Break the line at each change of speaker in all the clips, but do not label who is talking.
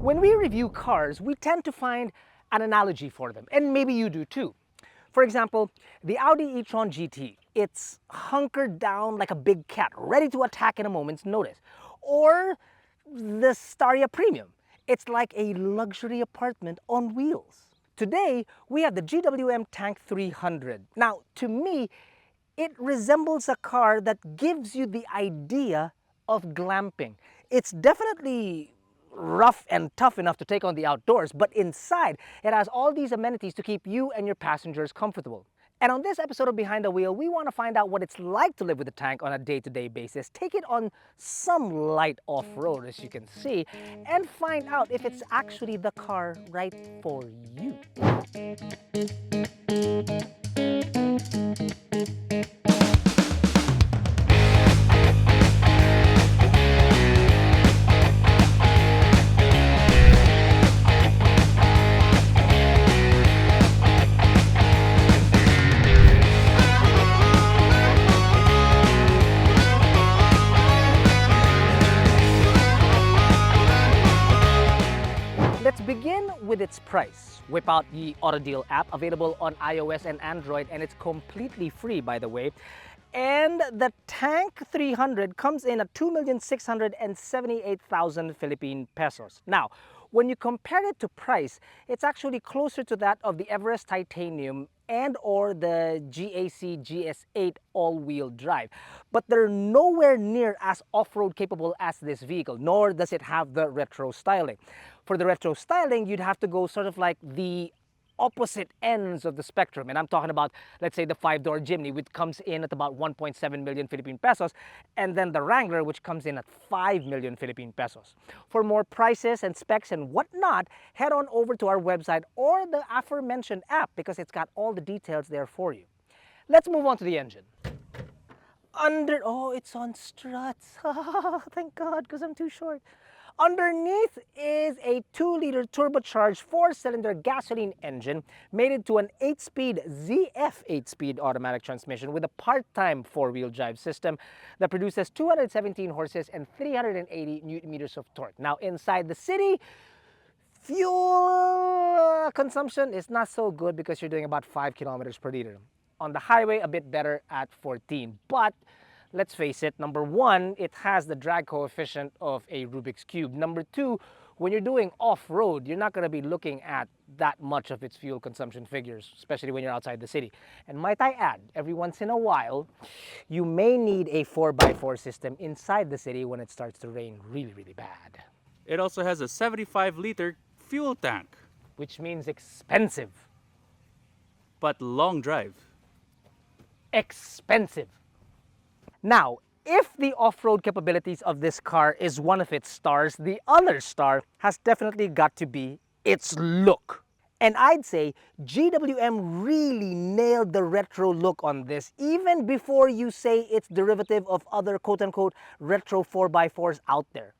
When we review cars, we tend to find an analogy for them, and maybe you do too. For example, the Audi e-tron GT, it's hunkered down like a big cat, ready to attack in a moment's notice. Or the Staria Premium, it's like a luxury apartment on wheels. Today, we have the GWM Tank 300. Now, to me, it resembles a car that gives you the idea of glamping. It's definitely rough and tough enough to take on the outdoors, but inside it has all these amenities to keep you and your passengers comfortable. And on this episode of Behind the Wheel, we want to find out what it's like to live with a tank on a day-to-day basis, take it on some light off-road, as you can see, and find out if it's actually the car right for you. Let's begin with its price. Whip out the AutoDeal app, available on iOS and Android, and it's completely free, by the way. And the Tank 300 comes in at 2,678,000 Philippine pesos. Now, when you compare it to price, it's actually closer to that of the Everest Titanium and or the GAC GS8 all-wheel drive. But they're nowhere near as off-road capable as this vehicle, nor does it have the retro styling. For the retro styling, you'd have to go sort of like the opposite ends of the spectrum. And I'm talking about, let's say, the 5-door Jimny, which comes in at about 1.7 million Philippine pesos, and then the Wrangler, which comes in at 5 million Philippine pesos. For more prices and specs and whatnot, head on over to our website or the aforementioned app, because it's got all the details there for you. Let's move on to the engine. Oh, it's on struts. Thank God, because I'm too short. Underneath is a 2-liter turbocharged 4-cylinder gasoline engine mated to an 8-speed ZF 8-speed automatic transmission with a part-time 4-wheel drive system that produces 217 horses and 380 newton meters of torque. Now, inside the city, fuel consumption is not so good because you're doing about 5 kilometers per liter. On the highway, a bit better at 14, but let's face it, number one, it has the drag coefficient of a Rubik's Cube. Number two, when you're doing off-road, you're not going to be looking at that much of its fuel consumption figures, especially when you're outside the city. And might I add, every once in a while, you may need a 4x4 system inside the city when it starts to rain really, really bad.
It also has a 75-liter fuel tank,
Which means expensive.
but long drive.
Expensive. Now, if the off-road capabilities of this car is one of its stars, the other star has definitely got to be its look. And I'd say GWM really nailed the retro look on this, even before you say it's derivative of other quote-unquote retro 4x4s out there.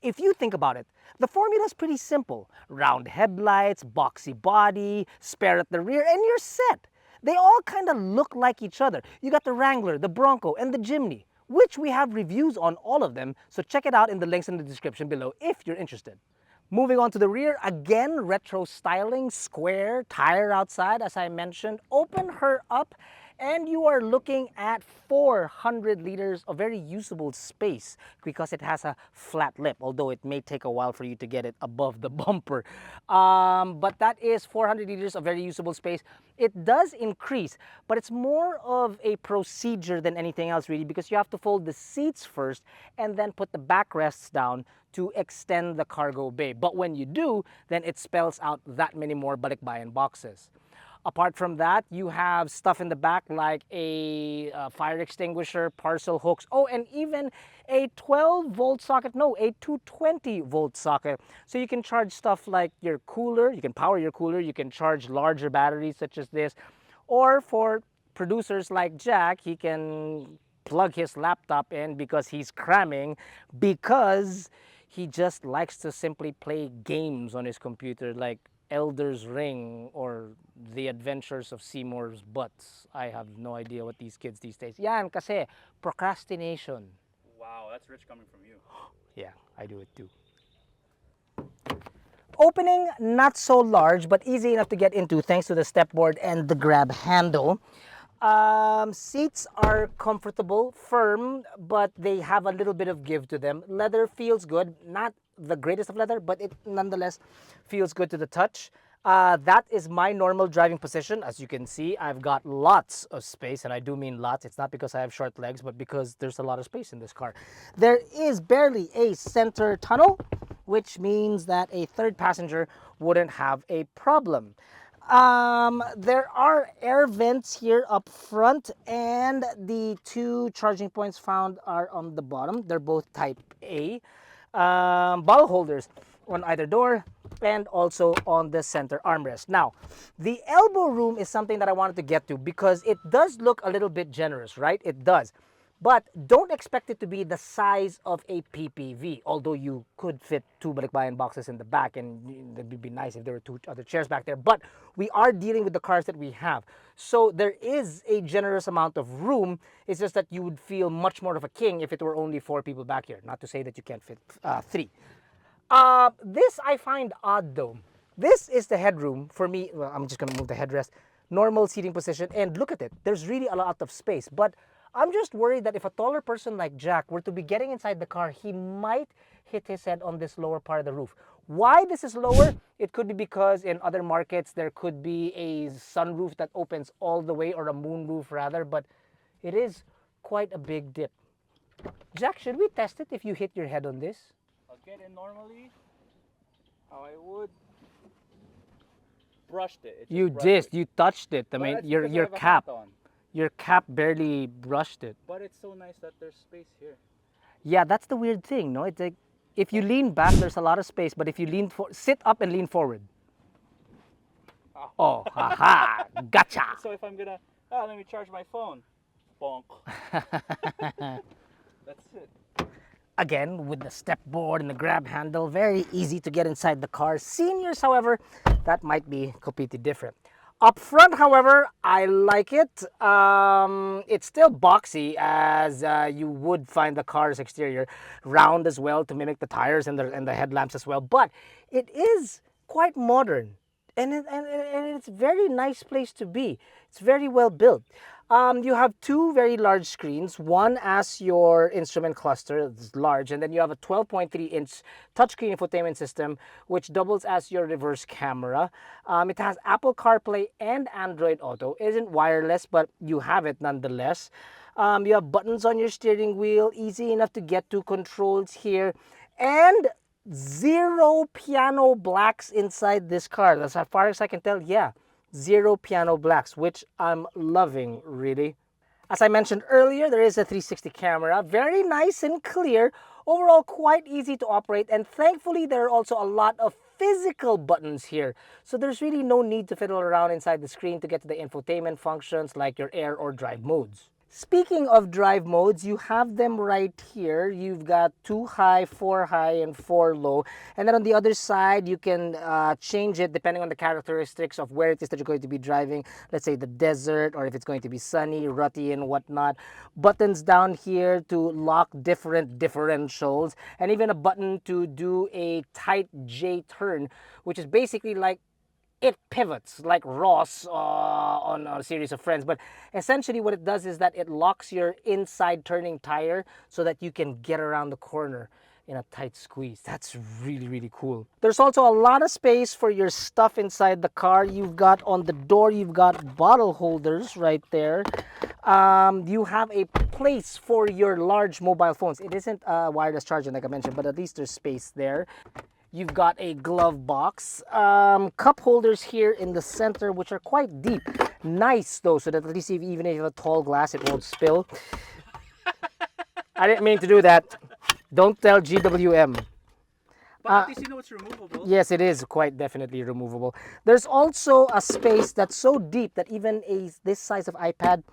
If you think about it, the formula is pretty simple. Round headlights, boxy body, spare at the rear, and you're set. They all kind of look like each other. You got the Wrangler, the Bronco, and the Jimny, which we have reviews on all of them, so check it out in the links in the description below if you're interested. Moving on to the rear, again, retro styling, square, tire outside, as I mentioned. Open her up, and you are looking at 400 liters of very usable space because it has a flat lip, although it may take a while for you to get it above the bumper. But that is 400 liters of very usable space. It does increase, but it's more of a procedure than anything else really, because you have to fold the seats first and then put the backrests down to extend the cargo bay. But when you do, then it spells out that many more balikbayan boxes. Apart from that, you have stuff in the back like a fire extinguisher, parcel hooks, oh, and even a 12-volt socket, no, a 220-volt socket. So you can charge stuff like your cooler, you can power your cooler, you can charge larger batteries such as this, or for producers like Jack, he can plug his laptop in because he's cramming, because he just likes to simply play games on his computer like Elder's Ring or The Adventures of Seymour's Butts. I have no idea what these kids these days. Yan, kasi procrastination.
Wow, that's rich coming from you.
Yeah, I do it too. opening, not so large, but easy enough to get into thanks to the step board and the grab handle. Seats are comfortable, firm, but they have a little bit of give to them. Leather feels good, not the greatest of leather, but it nonetheless feels good to the touch. That is my normal driving position. As you can see, I've got lots of space, and I do mean lots. It's not because I have short legs, but because there's a lot of space in this car. There is barely a center tunnel, which means that a third passenger wouldn't have a problem. There are air vents here up front, and the two charging points found are on the bottom. They're both type A. Bottle holders on either door and also on the center armrest. Now, the elbow room is something that I wanted to get to because it does look a little bit generous, right? It does. But don't expect it to be the size of a PPV, although you could fit two balikbayan boxes in the back, and it would be nice if there were two other chairs back there. But we are dealing with the cars that we have. So there is a generous amount of room. It's just that you would feel much more of a king if it were only four people back here. Not to say that you can't fit three. This I find odd though. This is the headroom for me. Well, I'm just gonna move the headrest. Normal seating position, and look at it. There's really a lot of space, but I'm just worried that if a taller person like Jack were to be getting inside the car, he might hit his head on this lower part of the roof. Why this is lower? It could be because in other markets there could be a sunroof that opens all the way, or a moonroof rather, but it is quite a big dip. Jack, should we test it if you hit your head on this?
I'll get in normally how I would. Brushed it.
You did. You touched it. I mean, your cap.
On.
Your cap barely brushed it.
But it's so nice that there's space here.
Yeah, that's the weird thing, no? It's like if you lean back, there's a lot of space, but if you sit up and lean forward. Oh, haha, gotcha.
So if I'm gonna, let me charge my phone. Bonk. That's it.
Again, with the step board and the grab handle, very easy to get inside the car. Seniors, however, that might be completely different. Up front, however, I like it. It's still boxy, as you would find the car's exterior, round as well to mimic the tires and the headlamps as well. But it is quite modern, and it's a very nice place to be. It's very well built. You have two very large screens, one as your instrument cluster, it's large, and then you have a 12.3-inch touchscreen infotainment system, which doubles as your reverse camera. It has Apple CarPlay and Android Auto. It isn't wireless, but you have it nonetheless. You have buttons on your steering wheel, easy enough to get to controls here, and zero piano blacks inside this car. That's as far as I can tell, yeah. Zero piano blacks, which I'm loving, really. As I mentioned earlier, there is a 360 camera, very nice and clear, overall quite easy to operate, and thankfully there are also a lot of physical buttons here. So there's really no need to fiddle around inside the screen to get to the infotainment functions like your air or drive modes. Speaking of drive modes, you have them right here. You've got 2 high, 4 high, and 4 low. And then on the other side, you can change it depending on the characteristics of where it is that you're going to be driving. Let's say the desert, or if it's going to be sunny, rutty, and whatnot. Buttons down here to lock different differentials. And even a button to do a tight J turn, which is basically like it pivots like Ross on a series of Friends. But essentially what it does is that it locks your inside turning tire so that you can get around the corner in a tight squeeze. That's really, really cool. There's also a lot of space for your stuff inside the car. You've got on the door, you've got bottle holders right there. You have a place for your large mobile phones. It isn't wireless charging like I mentioned, but at least there's space there. You've got a glove box, cup holders here in the center, which are quite deep. Nice though, so that at least even if you have a tall glass, it won't spill. I didn't mean to do that. Don't tell GWM.
But at least you know it's removable.
Yes, it is quite definitely removable. There's also a space that's so deep that even this size of iPad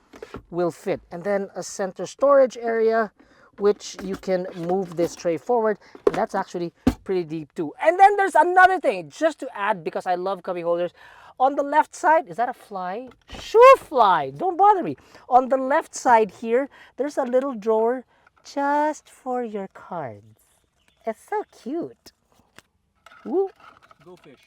will fit. And then a center storage area, which you can move this tray forward. And that's actually pretty deep too. And then there's another thing, just to add, because I love cubby holders. On the left side, is that a fly? Sure, fly, don't bother me. On the left side here, there's a little drawer just for your cards. It's so cute. Woo.
Go fish.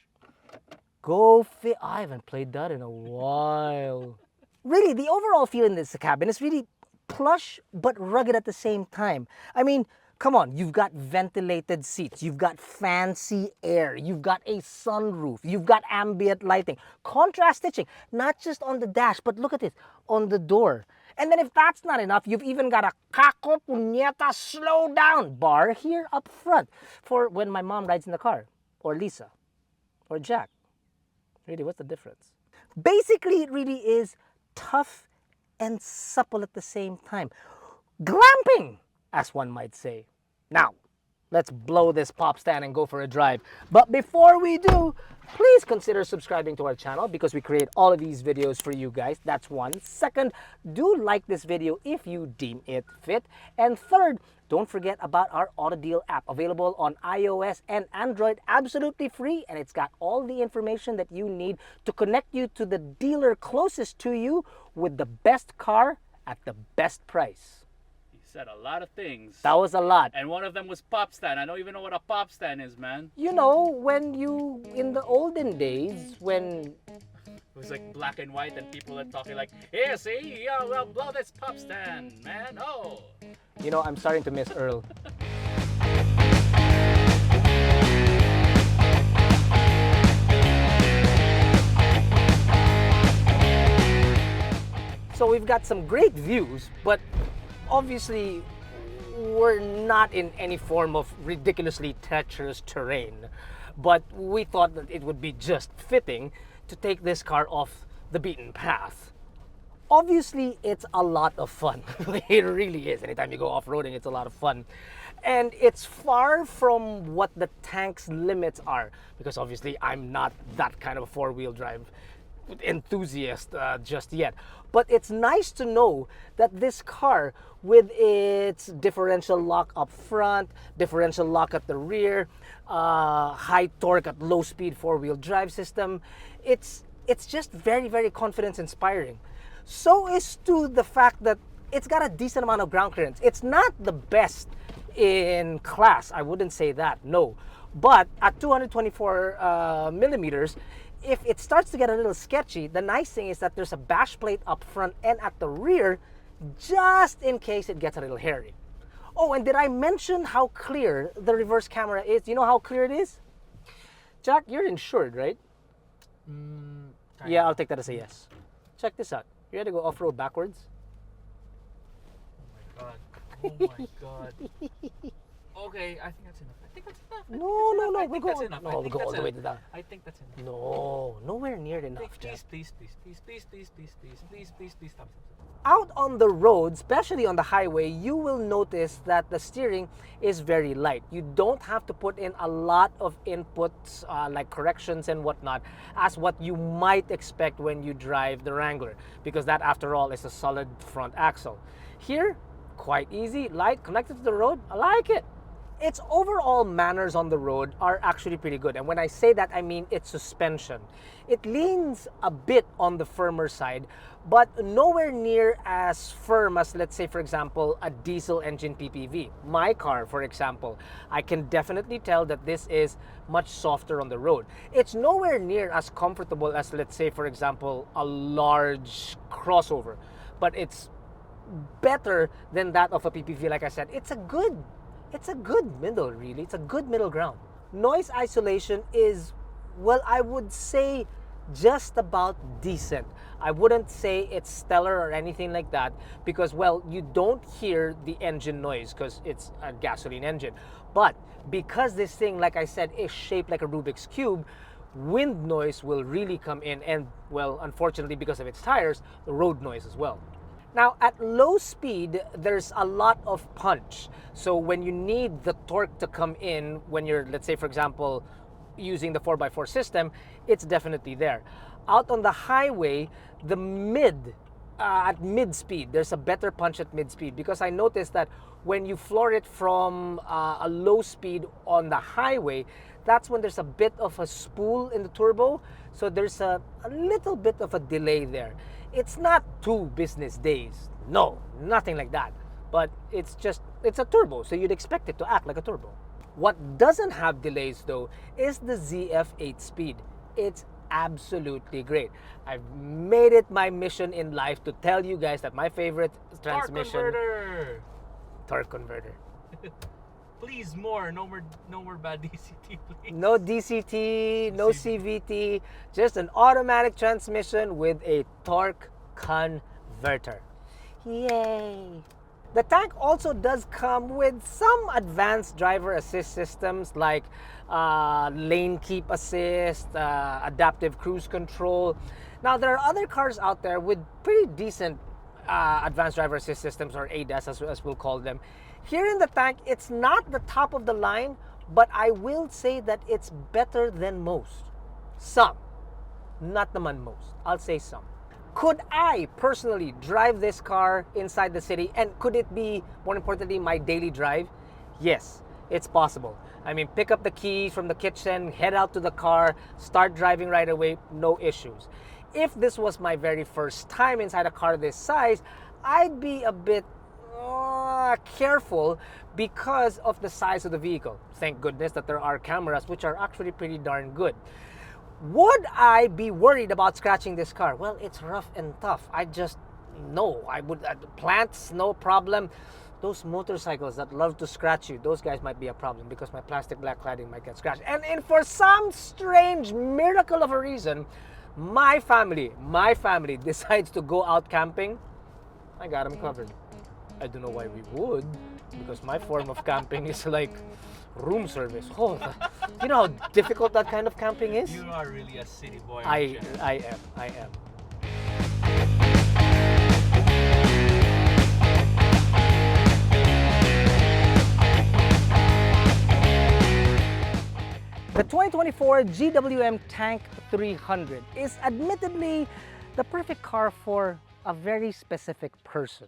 I haven't played that in a while. Really, the overall feel in this cabin is really plush but rugged at the same time. I mean, come on, you've got ventilated seats, you've got fancy air, you've got a sunroof, you've got ambient lighting, contrast stitching, not just on the dash, but look at it, on the door. And then if that's not enough, you've even got a kako puñeta slow down bar here up front for when my mom rides in the car, or Lisa, or Jack. Really, what's the difference? Basically, it really is tough and supple at the same time. Glamping, as one might say. Now, let's blow this pop stand and go for a drive. But before we do, please consider subscribing to our channel because we create all of these videos for you guys. That's one. Second, do like this video if you deem it fit. And third, don't forget about our AutoDeal app, available on iOS and Android, absolutely free, and it's got all the information that you need to connect you to the dealer closest to you with the best car at the best price.
He said a lot of things.
That was a lot.
And one of them was pop stand. I don't even know what a pop stand is, man.
You know, when you, in the olden days, when...
It was like black and white and people are talking like, yeah, see, yeah, well, blow this pop stand, man, oh.
You know, I'm starting to miss Earl. So we've got some great views, but obviously we're not in any form of ridiculously treacherous terrain. But we thought that it would be just fitting to take this car off the beaten path. Obviously, it's a lot of fun. It really is. Anytime you go off-roading, it's a lot of fun. And it's far from what the Tank's limits are, because obviously I'm not that kind of a four-wheel drive enthusiast just yet. But it's nice to know that this car, with its differential lock up front, differential lock at the rear, high torque at low speed four-wheel drive system, it's just very, very confidence inspiring. So is to the fact that it's got a decent amount of ground clearance. It's not the best in class, I wouldn't say that, no. But at 224 millimeters, if it starts to get a little sketchy, the nice thing is that there's a bash plate up front and at the rear, just in case it gets a little hairy. Oh, and did I mention how clear the reverse camera is? You know how clear it is? Jack, you're insured, right? Yeah, I'll take that as a yes. Check this out. You ready to go off-road backwards?
Oh my god. Okay, I think that's enough. I think that's enough.
No,
we'll
go on. No, we'll go all the way to that.
I think that's enough.
No, nowhere near enough, Jack.
Please, stop.
Out on the road, especially on the highway, you will notice that the steering is very light. You don't have to put in a lot of inputs like corrections and whatnot as what you might expect when you drive the Wrangler, because that after all is a solid front axle. Here, quite easy, light, connected to the road. I like it. Its overall manners on the road are actually pretty good. And when I say that, I mean its suspension. It leans a bit on the firmer side, but nowhere near as firm as, let's say, for example, a diesel engine PPV. My car, for example, I can definitely tell that this is much softer on the road. It's nowhere near as comfortable as, let's say, for example, a large crossover, but it's better than that of a PPV. Like I said, it's a good middle, really. It's a good middle ground. Noise isolation is, well, I would say just about decent. I wouldn't say it's stellar or anything like that because, well, you don't hear the engine noise because it's a gasoline engine. But because this thing, like I said, is shaped like a Rubik's Cube, wind noise will really come in and, well, unfortunately because of its tires, the road noise as well. Now, at low speed, there's a lot of punch. So when you need the torque to come in, when you're, let's say, for example, using the 4x4 system, it's definitely there. Out on the highway, at mid speed, there's a better punch at mid speed because I noticed that when you floor it from a low speed on the highway, that's when there's a bit of a spool in the turbo. So there's a little bit of a delay there. It's not 2 business days. No, nothing like that. But it's a turbo, so you'd expect it to act like a turbo. What doesn't have delays though is the ZF8 speed. It's absolutely great. I've made it my mission in life to tell you guys that my favorite transmission,
converter.
torque converter.
Please more. No more bad DCT, please.
No DCT, no CVT, just an automatic transmission with a torque converter. Yay! The tank also does come with some advanced driver assist systems like lane keep assist, adaptive cruise control. Now, there are other cars out there with pretty decent advanced driver assist systems, or ADAS as we'll call them. Here in the tank, it's not the top of the line, but I will say that it's better than most. Some, not naman most. I'll say some. Could I personally drive this car inside the city, and could it be, more importantly, my daily drive? Yes, it's possible. I mean, pick up the keys from the kitchen, head out to the car, start driving right away, no issues. If this was my very first time inside a car this size, I'd be a bit careful because of the size of the vehicle. Thank goodness that there are cameras, which are actually pretty darn good. Would I be worried about scratching this car? Well, it's rough and tough. I just know I would. Plants, no problem. Those motorcycles that love to scratch you, those guys might be a problem because my plastic black cladding might get scratched. And for some strange miracle of a reason, my family decides to go out camping. I got them covered. I don't know why we would, because my form of camping is like room service. Oh, you know how difficult that kind of camping is?
You are really a city boy.
I am. The 2024 GWM Tank 300 is admittedly the perfect car for a very specific person.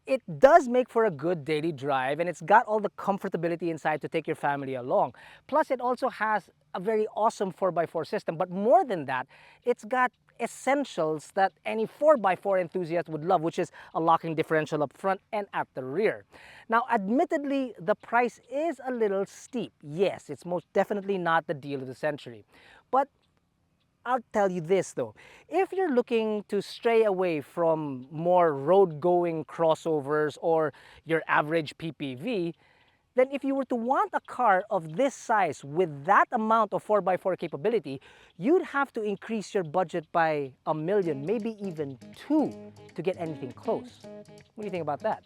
It does make for a good daily drive, and it's got all the comfortability inside to take your family along. Plus, it also has a very awesome 4x4 system. But more than that, it's got essentials that any 4x4 enthusiast would love, which is a locking differential up front and at the rear. Now, admittedly, the price is a little steep. Yes, it's most definitely not the deal of the century. But I'll tell you this though, if you're looking to stray away from more road-going crossovers or your average PPV, then if you were to want a car of this size with that amount of 4x4 capability, you'd have to increase your budget by $1 million, maybe even $2 million to get anything close. What do you think about that?